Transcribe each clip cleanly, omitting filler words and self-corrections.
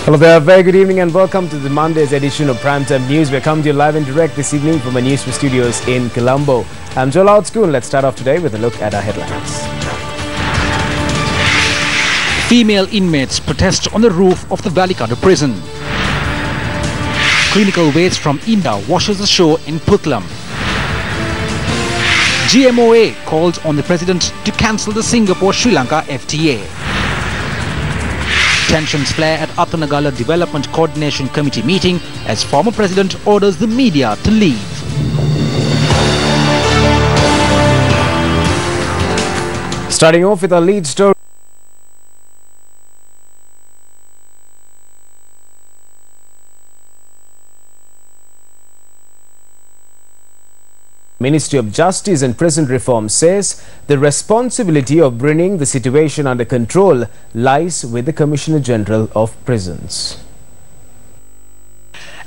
Hello there, very good evening and welcome to the Monday's edition of Primetime News. We're coming to you live and direct this evening from our Newsfirst studios in Colombo. I'm Joel Outschool. Let's start off today with a look at our headlines. Female inmates protest on the roof of the Valikada prison. Clinical waste from India washes ashore in Puttlam. GMOA calls on the president to cancel the Singapore-Sri Lanka FTA. Tensions flare at Athanagala Development Coordination Committee meeting as former president orders the media to leave. Starting off with our lead story. Ministry of Justice and Prison Reform says the responsibility of bringing the situation under control lies with the Commissioner General of Prisons.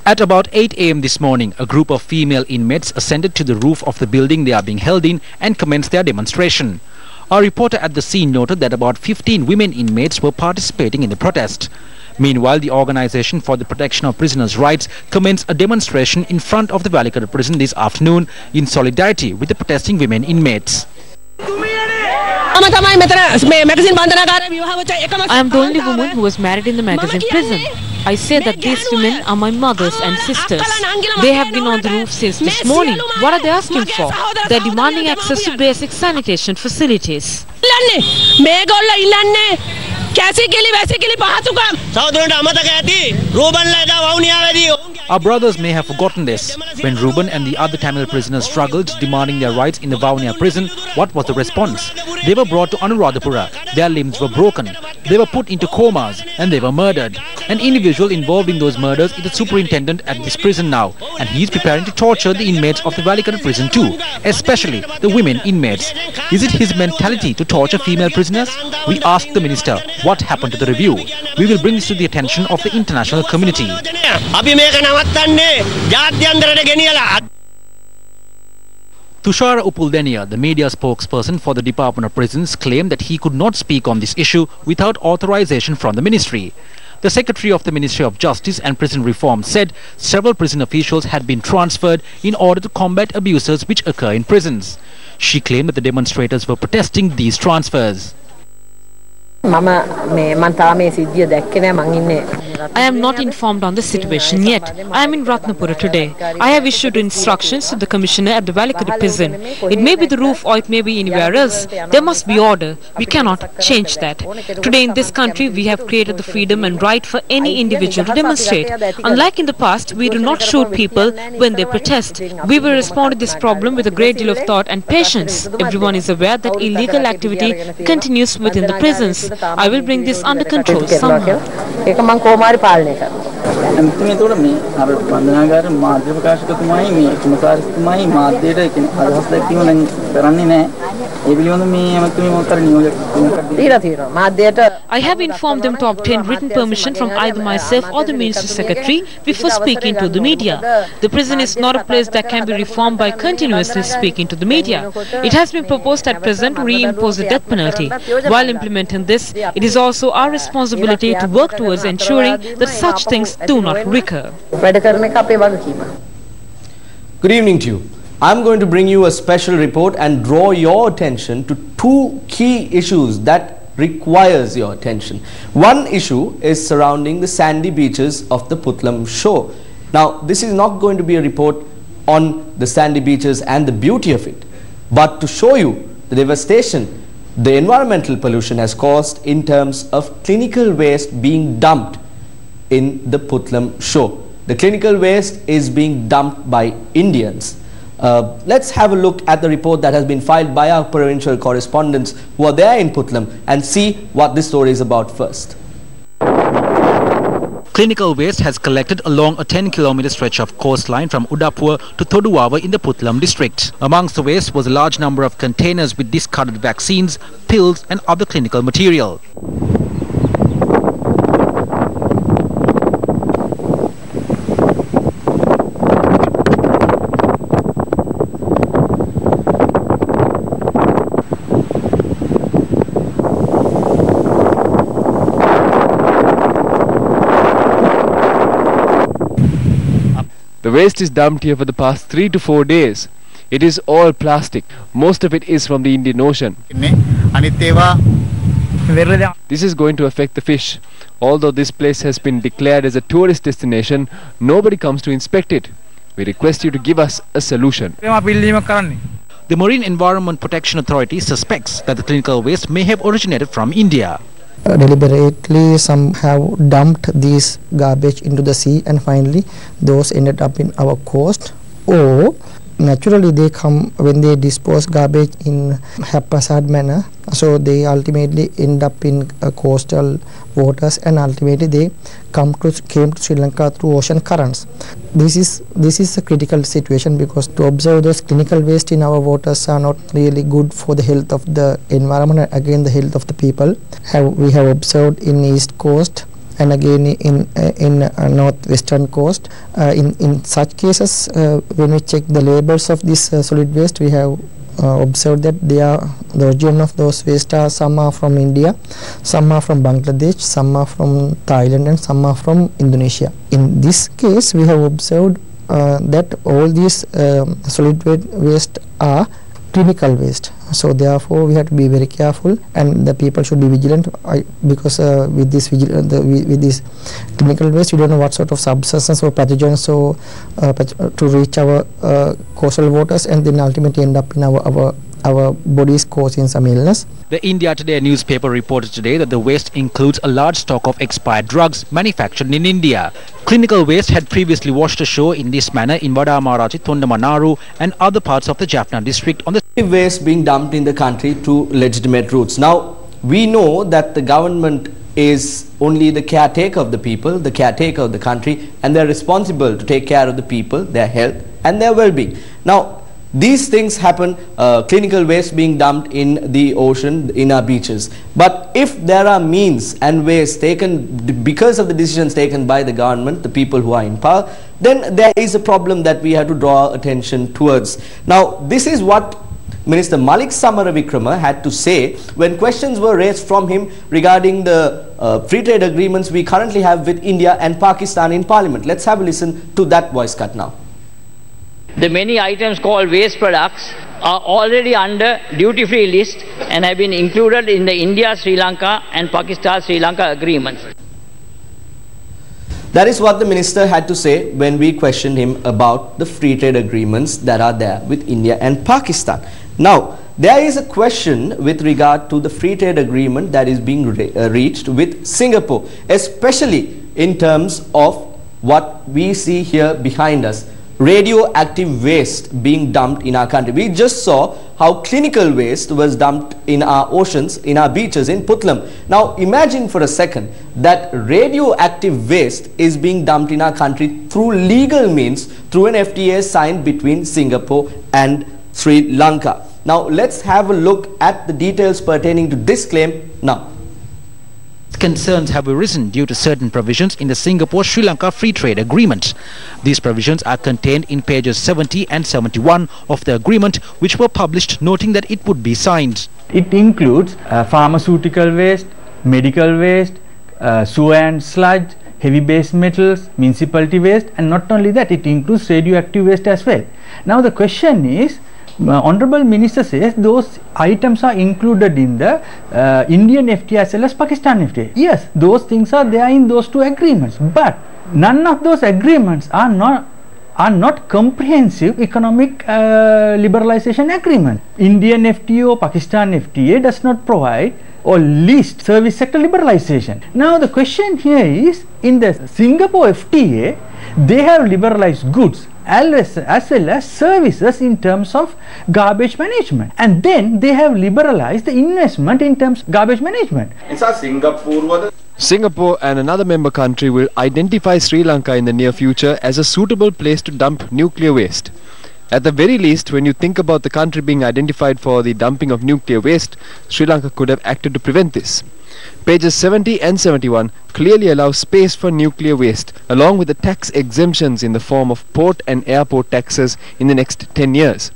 At about 8 a.m. this morning, a group of female inmates ascended to the roof of the building they are being held in and commenced their demonstration. Our reporter at the scene noted that about 15 women inmates were participating in the protest. Meanwhile, the Organization for the Protection of Prisoners' Rights commenced a demonstration in front of the Valikada prison this afternoon in solidarity with the protesting women inmates. I am the only woman who was married in the magazine prison. I say that these women are my mothers and sisters. They have been on the roof since this morning. What are they asking for? They are demanding access to basic sanitation facilities. Our brothers may have forgotten this. When Ruben and the other Tamil prisoners struggled demanding their rights in the Vavuniya prison, what was the response? They were brought to Anuradhapura. Their limbs were broken. They were put into comas and they were murdered. An individual involved in those murders is the superintendent at this prison now, and he is preparing to torture the inmates of the Valikada prison too, especially the women inmates. Is it his mentality to torture female prisoners? We asked the minister what happened to the review. We will bring this to the attention of the international community. Tushara Upuldenia, the media spokesperson for the Department of Prisons, claimed that he could not speak on this issue without authorization from the ministry. The Secretary of the Ministry of Justice and Prison Reform said several prison officials had been transferred in order to combat abuses which occur in prisons. She claimed that the demonstrators were protesting these transfers. I am not informed on the situation yet. I am in Ratnapura today. I have issued instructions to the Commissioner at the Valikada prison. It may be the roof or it may be anywhere else. There must be order. We cannot change that. Today in this country we have created the freedom and right for any individual to demonstrate. Unlike in the past, we do not shoot people when they protest. We will respond to this problem with a great deal of thought and patience. Everyone is aware that illegal activity continues within the prisons. I will bring this under control somehow. I have informed them to obtain written permission from either myself or the Ministry Secretary before speaking to the media. The prison is not a place that can be reformed by continuously speaking to the media. It has been proposed at present to reimpose the death penalty. While implementing this, it is also our responsibility to work towards ensuring that such things do not recur. Good evening to you. I'm going to bring you a special report and draw your attention to two key issues that requires your attention. One issue is surrounding the sandy beaches of the Puttlam shore. Now, this is not going to be a report on the sandy beaches and the beauty of it, but to show you the devastation the environmental pollution has caused in terms of clinical waste being dumped in the Puttlam shore. The clinical waste is being dumped by Indians. Let's have a look at the report that has been filed by our provincial correspondents who are there in Puttlam and see what this story is about first. Clinical waste has collected along a 10-kilometer stretch of coastline from Udapur to Thoduwava in the Puttlam district. Amongst the waste was a large number of containers with discarded vaccines, pills and other clinical material. The waste is dumped here for the past 3 to 4 days. It is all plastic. Most of it is from the Indian Ocean. This is going to affect the fish. Although this place has been declared as a tourist destination, nobody comes to inspect it. We request you to give us a solution. The Marine Environment Protection Authority suspects that the clinical waste may have originated from India. Deliberately some have dumped these garbage into the sea, and finally those ended up in our coast, or naturally they come when they dispose garbage in haphazard manner, so they ultimately end up in coastal waters, and ultimately they came to Sri Lanka through ocean currents. This is a critical situation, because to observe those clinical waste in our waters are not really good for the health of the environment and again the health of the people. We have observed in East Coast and again in northwestern coast. In such cases, when we check the labels of this solid waste, we have observed that the origin of those waste are, some are from India, some are from Bangladesh, some are from Thailand, and some are from Indonesia. In this case, we have observed that all these solid waste are clinical waste. So therefore we have to be very careful, and the people should be vigilant, because with this clinical waste, we don't know what sort of substances or pathogens to reach our coastal waters, and then ultimately end up in our bodies, causing some illness. The India Today newspaper reported today that the waste includes a large stock of expired drugs manufactured in India. Clinical waste had previously washed ashore in this manner in Vadamarachi, Thondamanaru and other parts of the Jaffna district on the waste being dumped in the country through legitimate routes. Now, we know that the government is only the caretaker of the people, the caretaker of the country, and they're responsible to take care of the people, their health and their well-being. Now, these things happen, clinical waste being dumped in the ocean, in our beaches. But if there are means and ways taken because of the decisions taken by the government, the people who are in power, then there is a problem that we have to draw attention towards. Now, this is what Minister Malik Samaraweera had to say when questions were raised from him regarding the free trade agreements we currently have with India and Pakistan in Parliament. Let's have a listen to that voice cut now. The many items called waste products are already under duty-free list and have been included in the India-Sri Lanka and Pakistan-Sri Lanka agreements. That is what the minister had to say when we questioned him about the free trade agreements that are there with India and Pakistan. Now, there is a question with regard to the free trade agreement that is being reached with Singapore, especially in terms of what we see here behind us. Radioactive waste being dumped in our country. We just saw how clinical waste was dumped in our oceans, in our beaches in Puttlam. Now imagine for a second that radioactive waste is being dumped in our country through legal means, through an FTA signed between Singapore and Sri Lanka. Now let's have a look at the details pertaining to this claim now. Concerns have arisen due to certain provisions in the Singapore-Sri Lanka Free Trade Agreement. These provisions are contained in pages 70 and 71 of the agreement, which were published, noting that it would be signed. It includes pharmaceutical waste, medical waste, sewer and sludge, heavy base metals, municipality waste, and not only that, it includes radioactive waste as well. Now the question is, Honorable Minister says those items are included in the Indian FTA as well as Pakistan FTA. Yes, those things are there in those two agreements, but none of those agreements are not comprehensive economic liberalization agreement. Indian FTA or Pakistan FTA does not provide or list service sector liberalization. Now the question here is, in the Singapore FTA, they have liberalized goods as well as services in terms of garbage management, and then they have liberalized the investment in terms of garbage management. Singapore and another member country will identify Sri Lanka in the near future as a suitable place to dump nuclear waste. At the very least, when you think about the country being identified for the dumping of nuclear waste, Sri Lanka could have acted to prevent this. Pages 70 and 71 clearly allow space for nuclear waste, along with the tax exemptions in the form of port and airport taxes in the next 10 years.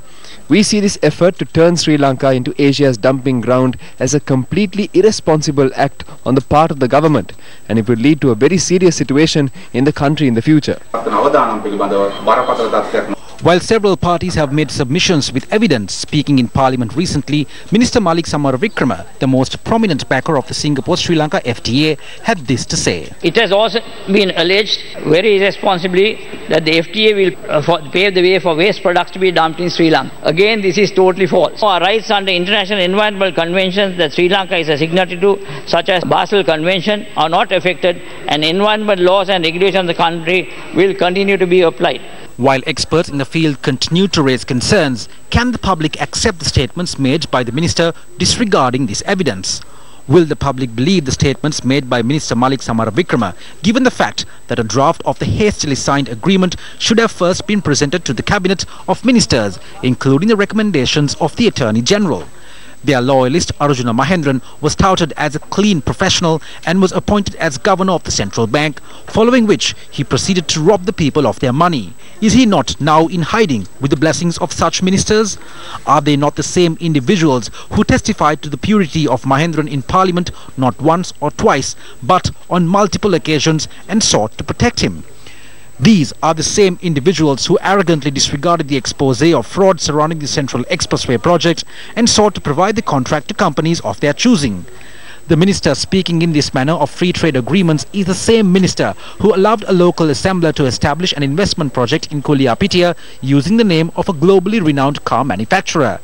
We see this effort to turn Sri Lanka into Asia's dumping ground as a completely irresponsible act on the part of the government, and it will lead to a very serious situation in the country in the future. While several parties have made submissions with evidence, speaking in Parliament recently, Minister Malik Samaraweera, the most prominent backer of the Singapore-Sri Lanka FTA, had this to say. It has also been alleged very irresponsibly that the FTA will pave the way for waste products to be dumped in Sri Lanka. Again, this is totally false. Our rights under international environmental conventions that Sri Lanka is a signatory to, such as Basel Convention, are not affected, and environmental laws and regulations of the country will continue to be applied. While experts in the field continue to raise concerns, can the public accept the statements made by the minister disregarding this evidence? Will the public believe the statements made by Minister Malik Samaraweera, given the fact that a draft of the hastily signed agreement should have first been presented to the Cabinet of Ministers, including the recommendations of the Attorney General? Their loyalist Arjuna Mahendran was touted as a clean professional and was appointed as governor of the central bank, following which he proceeded to rob the people of their money. Is he not now in hiding with the blessings of such ministers? Are they not the same individuals who testified to the purity of Mahendran in Parliament not once or twice, but on multiple occasions, and sought to protect him? These are the same individuals who arrogantly disregarded the expose of fraud surrounding the Central Expressway project and sought to provide the contract to companies of their choosing. The minister speaking in this manner of free trade agreements is the same minister who allowed a local assembler to establish an investment project in Kuliapitia using the name of a globally renowned car manufacturer.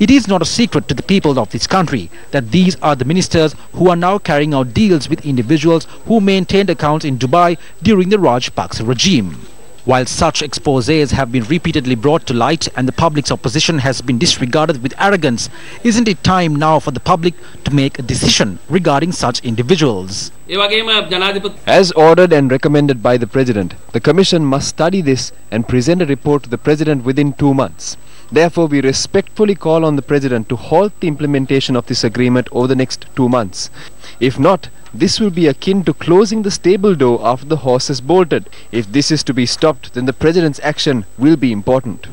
It is not a secret to the people of this country that these are the ministers who are now carrying out deals with individuals who maintained accounts in Dubai during the Rajapaksa regime. While such exposés have been repeatedly brought to light and the public's opposition has been disregarded with arrogance, isn't it time now for the public to make a decision regarding such individuals? As ordered and recommended by the President, the Commission must study this and present a report to the President within 2 months. Therefore, we respectfully call on the President to halt the implementation of this agreement over the next 2 months. If not, this will be akin to closing the stable door after the horse has bolted. If this is to be stopped, then the President's action will be important.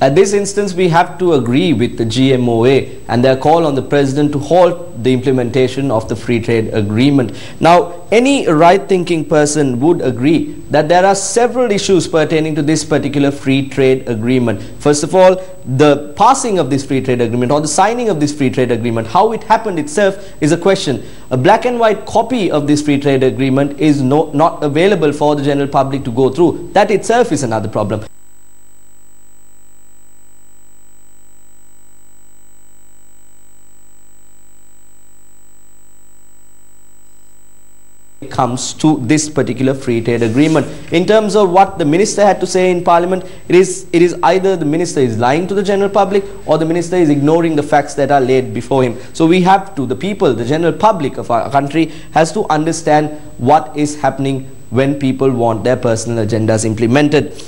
At this instance, we have to agree with the GMOA and their call on the President to halt the implementation of the free trade agreement. Now, any right-thinking person would agree that there are several issues pertaining to this particular free trade agreement. First of all, the passing of this free trade agreement or the signing of this free trade agreement, how it happened itself is a question. A black and white copy of this free trade agreement is not available for the general public to go through. That itself is another problem. Comes to this particular free trade agreement. In terms of what the minister had to say in Parliament, it is either the minister is lying to the general public or the minister is ignoring the facts that are laid before him. So we have to, the people, the general public of our country has to understand what is happening when people want their personal agendas implemented.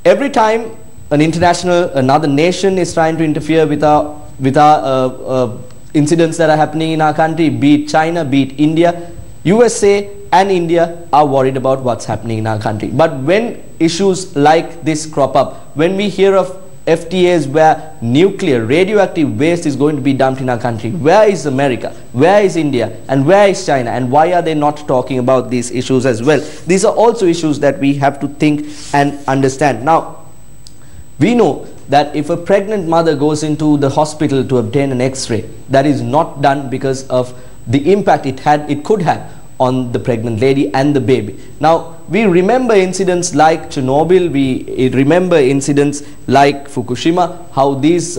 Every time another nation is trying to interfere with our incidents that are happening in our country, be it China, be it India, USA and India are worried about what's happening in our country. But when issues like this crop up, when we hear of FTAs where nuclear, radioactive waste is going to be dumped in our country, where is America, where is India, and where is China, and why are they not talking about these issues as well? These are also issues that we have to think and understand. Now, we know that if a pregnant mother goes into the hospital to obtain an X-ray, that is not done because of the impact it could have on the pregnant lady and the baby. Now, we remember incidents like Chernobyl, we remember incidents like Fukushima, how these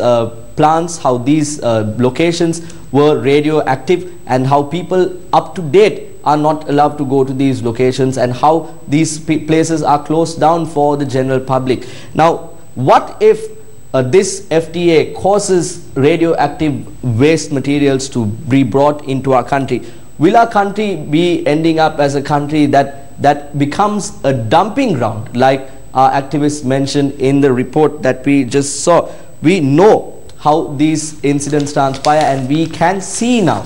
plants, how these locations were radioactive, and how people up to date are not allowed to go to these locations, and how these places are closed down for the general public. Now, what if this FTA causes radioactive waste materials to be brought into our country? Will our country be ending up as a country that becomes a dumping ground, like our activists mentioned in the report that we just saw? We know how these incidents transpire, and we can see now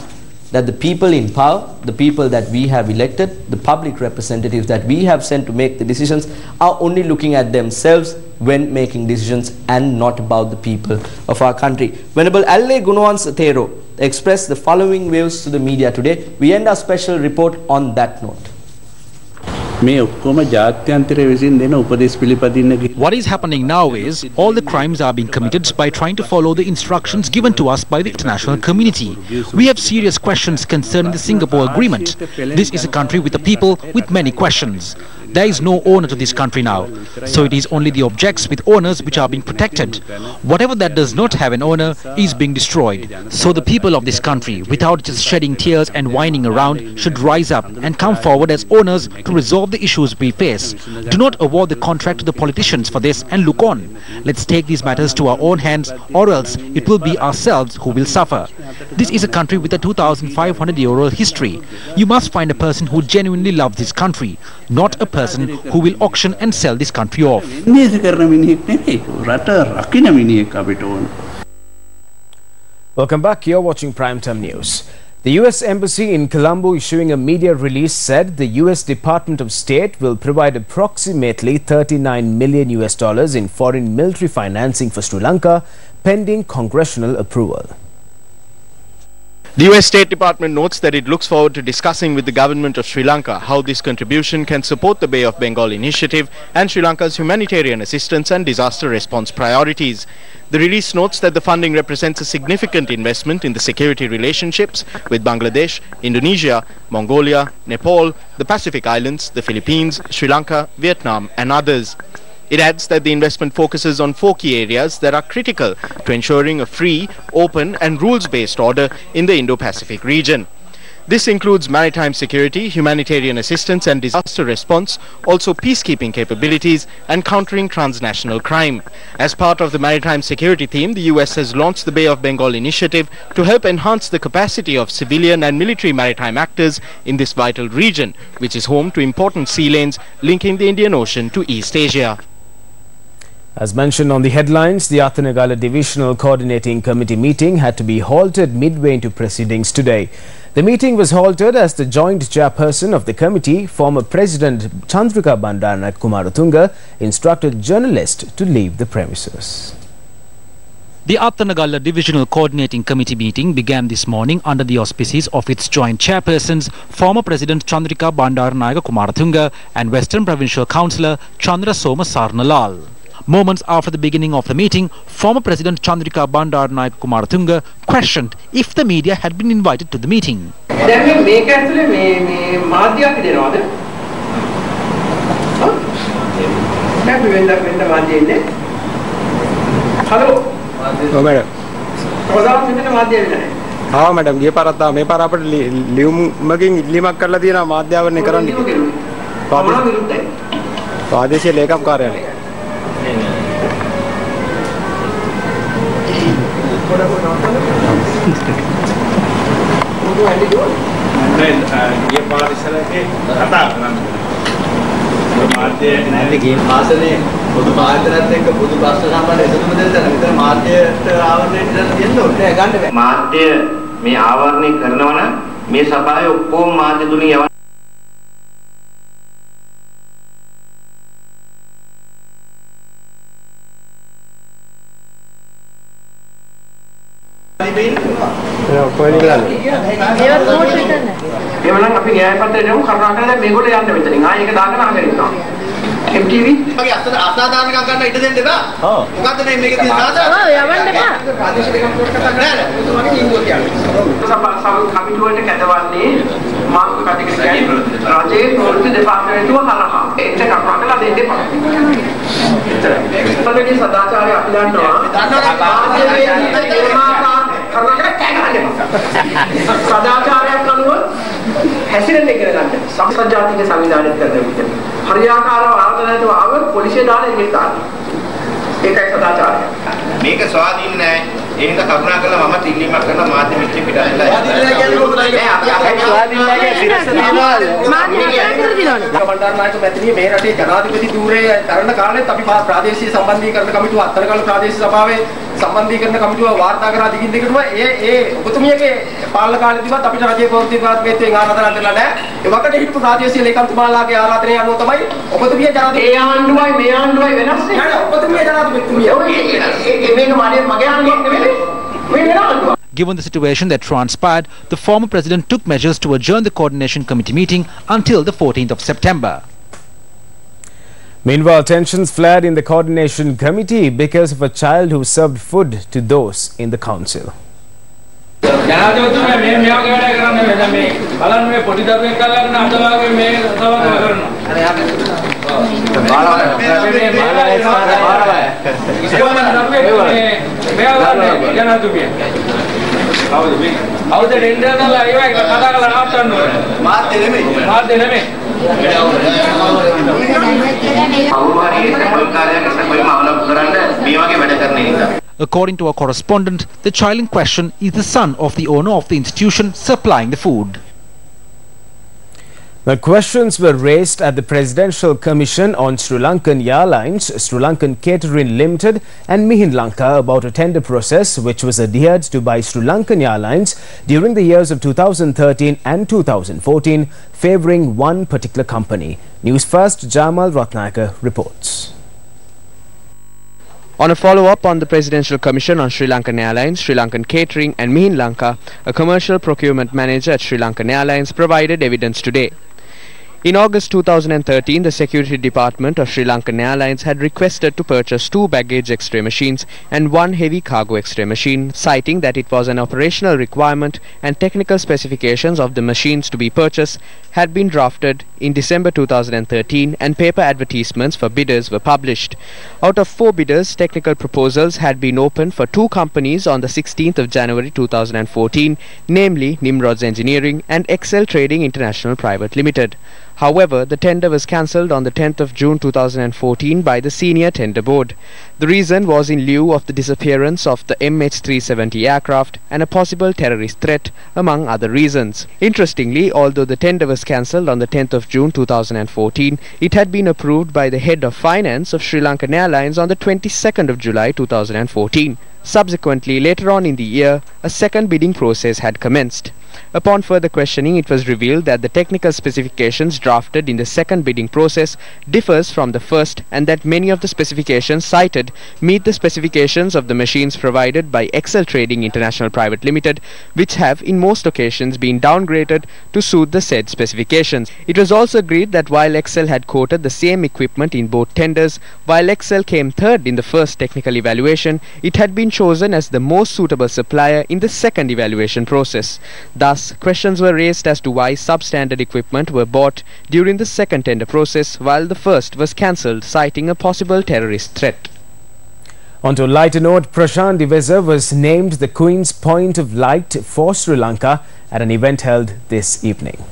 that the people in power, the people that we have elected, the public representatives that we have sent to make the decisions, are only looking at themselves when making decisions and not about the people of our country. Venerable Alle Gunawans Thero expressed the following views to the media today. We end our special report on that note. What is happening now is all the crimes are being committed by trying to follow the instructions given to us by the international community. We have serious questions concerning the Singapore Agreement. This is a country with a people with many questions. There is no owner to this country now, so it is only the objects with owners which are being protected. Whatever that does not have an owner is being destroyed. So the people of this country, without just shedding tears and whining around, should rise up and come forward as owners to resolve the issues we face. Do not award the contract to the politicians for this and look on. Let's take these matters to our own hands, or else it will be ourselves who will suffer. This is a country with a 2,500-year-old history. You must find a person who genuinely loves this country, not a person who will auction and sell this country off. Welcome back. You're watching Primetime News. The U.S. Embassy in Colombo, issuing a media release, said the U.S. Department of State will provide approximately $39 million in foreign military financing for Sri Lanka, pending congressional approval. The US State Department notes that it looks forward to discussing with the government of Sri Lanka how this contribution can support the Bay of Bengal initiative and Sri Lanka's humanitarian assistance and disaster response priorities. The release notes that the funding represents a significant investment in the security relationships with Bangladesh, Indonesia, Mongolia, Nepal, the Pacific Islands, the Philippines, Sri Lanka, Vietnam and others. It adds that the investment focuses on 4 key areas that are critical to ensuring a free, open and rules-based order in the Indo-Pacific region. This includes maritime security, humanitarian assistance and disaster response, also peacekeeping capabilities and countering transnational crime. As part of the maritime security theme, the US has launched the Bay of Bengal initiative to help enhance the capacity of civilian and military maritime actors in this vital region, which is home to important sea lanes linking the Indian Ocean to East Asia. As mentioned on the headlines, the Athanagala Divisional Coordinating Committee meeting had to be halted midway into proceedings today. The meeting was halted as the joint chairperson of the committee, former President Chandrika Bandaranaike Kumaratunga, instructed journalists to leave the premises. The Athanagala Divisional Coordinating Committee meeting began this morning under the auspices of its joint chairpersons, former President Chandrika Bandaranaike Kumaratunga and Western Provincial Councillor Chandra Soma Sarnalal. Moments after the beginning of the meeting, former President Chandrika Bandaranaike Kumaratunga questioned if the media had been invited to the meeting. हाँ madam ये पार आता मैं पार आप लिमक कर लदी ना माध्यावरण करण प्रादेशिक लेखक कार्यालय ये पार इसरा के आता माध्य भाषणे බුදු මාධ්‍යවත් එක්ක බුදු ප්‍රශ්න සම්බන්ධ එසතුම දෙන්න විතර මාධ්‍යට ආවරණය දෙන්න ඕනේ ගන්න බෑ මාධ්‍ය මේ ආවරණය කරනවා නම් මේ සභාවේ ඔක්කොම මාධ්‍ය තුලින් යවන්න එවනම් අපි න්‍යාය පත්‍රයට යමු කරුණාකරලා මේගොල්ලෝ යන්න මෙතනින් ආයෙ ඒක දාන්න මම කරනවා MTV මගේ අසාධාරණකම් ගන්න ඉඩ දෙන්න එපා. ඔව්. මොකද්ද මේ මේකේ තියෙන සාධාරණ? ඔව් යවන්න එපා. ප්‍රාදේශීය දෙකක් කතා කරන්නේ නැහැ. ඔතුමාගේ තීන්දුව කියන්නේ. සභාව කමිටුවට කැඳවන්නේ මාර්ග කටයුතු කියන්නේ රජයේ ප්‍රවෘත්ති දෙපාර්තමේන්තුව හරහා. ඒක කරුණාකරලා දෙන්න එපා. එතරම්. සදාචාරය අපි දන්නවා. සදාචාරයක් අනුව හැසිරෙන්න ඉගෙන ගන්න. සම්සජාතික සංවිධානයක් කරන විදිහ. හරියාකාරව ආර්දනයටව ආව පොලිසිය දාලා ඉගෙන ගන්න. ඒකයි සදාචාරය. මේක ස්වාධීන නෑ. ඒ හින්දා කරුණා කරලා මම තිල්ලීමක් කරන මාධ්‍ය මිත්‍ර පිටලා ඉලා. ස්වාධීන නෑ කියන්නේ මොකද? නෑ අපි ස්වාධීන නෑ කියන්නේ සිරස්ස තියනවා. මාධ්‍ය කර දිනවනේ. බණ්ඩාරනායක මැතිණිය මේ රටේ ජනාධිපති ධූරයේ තරණ කාලෙත් අපි ප්‍රාදේශීය සම්බන්ධීකරණ කමිටුව අත්තරගල ප්‍රාදේශීය සභාවේ සම්බන්ධීකරණ කමිටුව වාර්තා කරලා දිගින් දිගටම ඒ ඔබතුමියගේ පාලන කාලෙදිවත් අපිට රජයේ ප්‍රවෘත්තිකාත්මකත්වයෙන් ආරාධනා කරලා නැහැ. ඒ වකට හිටපු ප්‍රාදේශීය ලේකම්තුමාලාගේ ආරාධනය අනුව තමයි ඔබතුමිය ජනාධිපති ඒ ආණ්ඩුවයි මේ ආණ්ඩුවයි වෙනස් නේ. නෑ ඔබතුමිය ජනාධිපතිතුමිය. මේක මගේ ආණ්ඩුවක් නෙවෙයි. මේ වෙන ආණ්ඩුවක්. Given the situation that transpired, the former president took measures to adjourn the coordination committee meeting until the 14th of September. Meanwhile, tensions flared in the coordination committee because of a child who served food to those in the council. According to our correspondent, the child in question is the son of the owner of the institution supplying the food. The questions were raised at the Presidential Commission on Sri Lankan Airlines, Sri Lankan Catering Limited and Mihin Lanka about a tender process which was adhered to by Sri Lankan Airlines during the years of 2013 and 2014, favouring one particular company. Newsfirst Jamal Ratnaka reports. On a follow-up on the Presidential Commission on Sri Lankan Airlines, Sri Lankan Catering and Mihin Lanka, a commercial procurement manager at Sri Lankan Airlines provided evidence today. In August 2013, the Security Department of Sri Lankan Airlines had requested to purchase 2 baggage X-ray machines and 1 heavy cargo X-ray machine, citing that it was an operational requirement and technical specifications of the machines to be purchased had been drafted in December 2013 and paper advertisements for bidders were published. Out of 4 bidders, technical proposals had been opened for 2 companies on the 16th of January 2014, namely Nimrod's Engineering and Excel Trading International Private Limited. However, the tender was cancelled on the 10th of June 2014 by the Senior Tender Board. The reason was in lieu of the disappearance of the MH370 aircraft and a possible terrorist threat, among other reasons. Interestingly, although the tender was cancelled on the 10th of June 2014, it had been approved by the head of finance of Sri Lankan Airlines on the 22nd of July 2014. Subsequently, later on in the year, a second bidding process had commenced. Upon further questioning, it was revealed that the technical specifications drafted in the second bidding process differs from the first and that many of the specifications cited meet the specifications of the machines provided by Excel Trading International Private Limited, which have in most occasions been downgraded to suit the said specifications. It was also agreed that while Excel had quoted the same equipment in both tenders, while Excel came third in the first technical evaluation, it had been chosen as the most suitable supplier in the second evaluation process. Thus, questions were raised as to why substandard equipment were bought during the second tender process while the first was cancelled, citing a possible terrorist threat. On to a lighter note, Prashant Divesa was named the Queen's Point of Light for Sri Lanka at an event held this evening.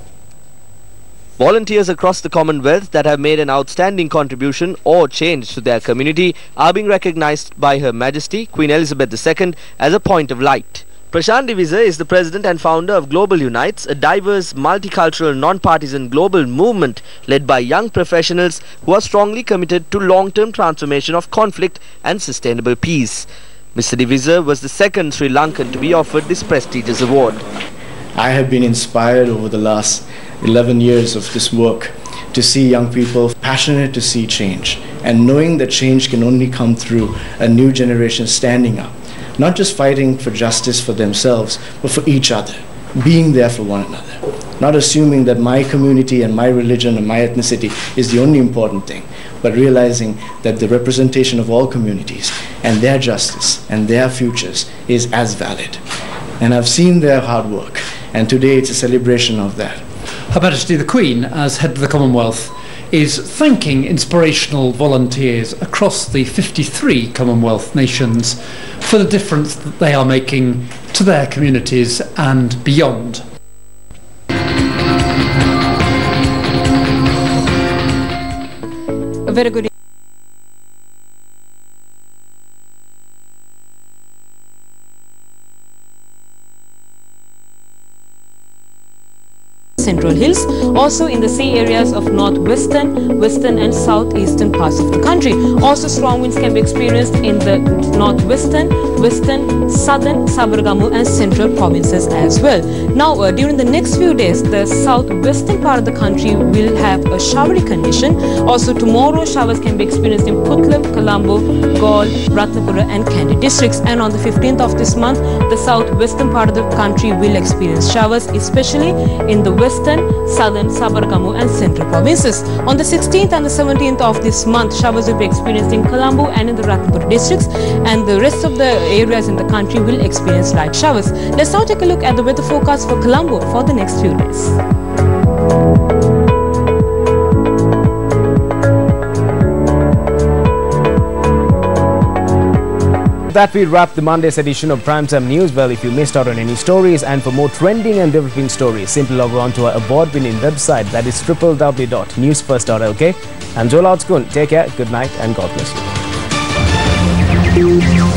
Volunteers across the Commonwealth that have made an outstanding contribution or change to their community are being recognized by Her Majesty Queen Elizabeth II as a point of light. Prashant Divesa is the president and founder of Global Unites, a diverse, multicultural, non-partisan global movement led by young professionals who are strongly committed to long-term transformation of conflict and sustainable peace. Mr. Divesa was the second Sri Lankan to be offered this prestigious award. I have been inspired over the last 11 years of this work to see young people passionate to see change and knowing that change can only come through a new generation standing up, not just fighting for justice for themselves, but for each other, being there for one another, not assuming that my community and my religion and my ethnicity is the only important thing, but realizing that the representation of all communities and their justice and their futures is as valid. And I've seen their hard work, and today it's a celebration of that. Her Majesty the Queen, as head of the Commonwealth, is thanking inspirational volunteers across the 53 Commonwealth nations for the difference that they are making to their communities and beyond. A very good Central Hills. Also in the sea areas of northwestern, western and southeastern parts of the country. Also strong winds can be experienced in the northwestern, western, southern, Samaraweera and central provinces as well. Now during the next few days, the southwestern part of the country will have a showery condition. Also tomorrow, showers can be experienced in Puntland, Colombo, Galle, Ratnapura and Kandy districts. And on the 15th of this month, the southwestern part of the country will experience showers, especially in the western, southern, Samaraweera and central provinces. On the 16th and the 17th of this month, showers will be experienced in Colombo and in the Ratnapura districts, and the rest of the areas in the country will experience light showers. Let's now take a look at the weather forecast for Colombo for the next few days. That we wrap the Monday's edition of Primetime News. Well, if you missed out on any stories and for more trending and developing stories, simply log on to our award-winning website, that is www.newsfirst.lk. And Joel Outskun, take care, good night and God bless you.